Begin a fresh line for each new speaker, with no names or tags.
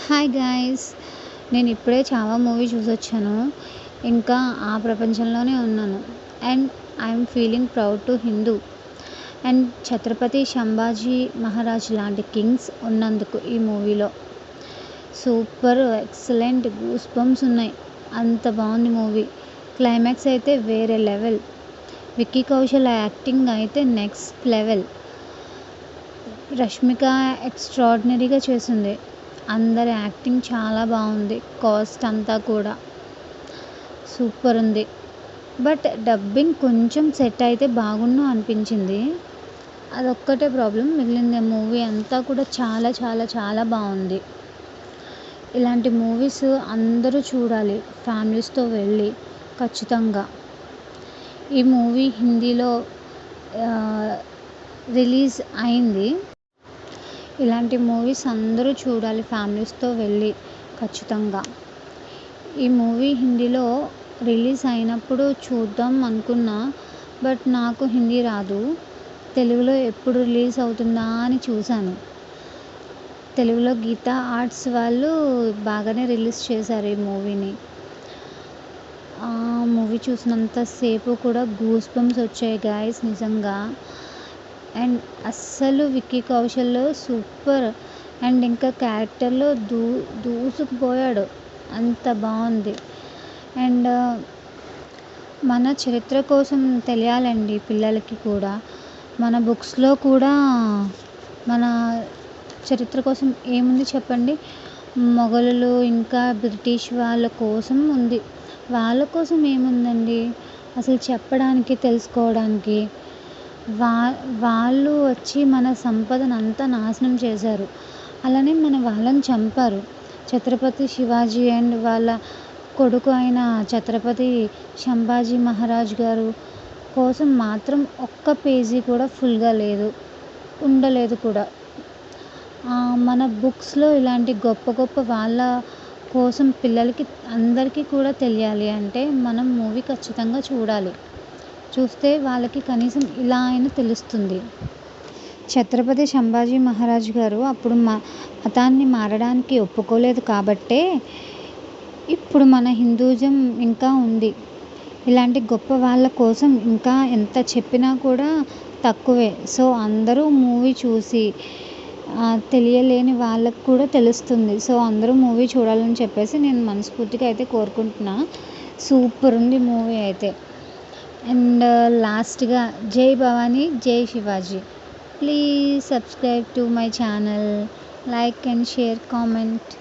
Hi guys! నేను ఇప్పుడే 'Chhaava' movie చూసొచ్చాను. ఇంకా ఆ ప్రపంచంలోనే ఉన్నాను. And I'm feeling proud to Hindu. And Chhatrapati Sambhaji Maharaj లాంటి కింగ్స్ ఉన్నందుకు ఈ మూవీలో. సూపర్ ఎక్సలెంట్ గూస్ బంప్స్ ఉన్నాయి. అంత బాగుంది మూవీ. క్లైమాక్స్ అయితే వేరే లెవెల్. విక్కీ కౌశల్ యాక్టింగ్ అయితే నెక్స్ట్ లెవెల్. రష్మిక ఎక్స్ట్రాడినరీగా చేసింది. అందరి యాక్టింగ్ చాలా బాగుంది. కాస్ట్ అంతా కూడా సూపర్ ఉంది. బట్ డబ్బింగ్ కొంచెం సెట్ అయితే బాగుండు అనిపించింది. అదొక్కటే ప్రాబ్లం. మిగిలిన మూవీ అంతా కూడా చాలా చాలా చాలా బాగుంది. ఇలాంటి మూవీస్ అందరూ చూడాలి ఫ్యామిలీస్తో వెళ్ళి ఖచ్చితంగా. ఈ మూవీ హిందీలో రిలీజ్ అయింది. ఇలాంటి మూవీస్ అందరూ చూడాలి ఫ్యామిలీస్తో వెళ్ళి ఖచ్చితంగా. ఈ మూవీ హిందీలో రిలీజ్ అయినప్పుడు చూద్దాం అనుకున్నా. బట్ నాకు హిందీ రాదు. తెలుగులో ఎప్పుడు రిలీజ్ అవుతుందా అని చూశాను. తెలుగులో గీతా ఆర్ట్స్ వాళ్ళు బాగానే రిలీజ్ చేశారు ఈ మూవీని. ఆ మూవీ చూసినంతసేపు కూడా గూస్ బంప్స్ వచ్చాయి గాయ్స్ నిజంగా. అండ్ అస్సలు విక్కీ కౌశల్ సూపర్. అండ్ ఇంకా క్యారెక్టర్లో దూసుకుపోయాడు. అంత బాగుంది. అండ్ మన చరిత్ర కోసం తెలియాలండి పిల్లలకి కూడా. మన బుక్స్లో కూడా మన చరిత్ర కోసం ఏముంది చెప్పండి. మొఘలులు ఇంకా బ్రిటిష్ వాళ్ళ కోసం ఉంది. వాళ్ళ కోసం ఏముందండి అసలు చెప్పడానికి, తెలుసుకోవడానికి. వాళ్ళు వచ్చి మన సంపదను అంతా నాశనం చేశారు. అలానే మన వాళ్ళని చంపారు. ఛత్రపతి శివాజీ అండ్ వాళ్ళ కొడుకు అయిన ఛత్రపతి సంభాజీ మహారాజ్ గారు కోసం మాత్రం ఒక్క పేజీ కూడా ఫుల్గా లేదు, ఉండలేదు కూడా. మన బుక్స్లో ఇలాంటి గొప్ప గొప్ప వాళ్ళ కోసం పిల్లలకి అందరికీ కూడా తెలియాలి అంటే మనం మూవీ ఖచ్చితంగా చూడాలి. చూస్తే వాళ్ళకి కనీసం ఇలా అయినా తెలుస్తుంది. ఛత్రపతి సంభాజీ మహారాజ్ గారు అప్పుడు మతాన్ని మారడానికి ఒప్పుకోలేదు కాబట్టే ఇప్పుడు మన హిందూయిజం ఇంకా ఉంది. ఇలాంటి గొప్ప వాళ్ళ కోసం ఇంకా ఎంత చెప్పినా కూడా తక్కువే. సో అందరూ మూవీ చూసి తెలియలేని వాళ్ళకు కూడా తెలుస్తుంది. సో అందరూ మూవీ చూడాలని చెప్పేసి నేను మనస్ఫూర్తిగా అయితే కోరుకుంటున్నా. సూపర్ ఉంది మూవీ అయితే. అండ్ లాస్ట్గా జై భవానీ జై Shivaji. Please subscribe to my channel. Like and share, comment.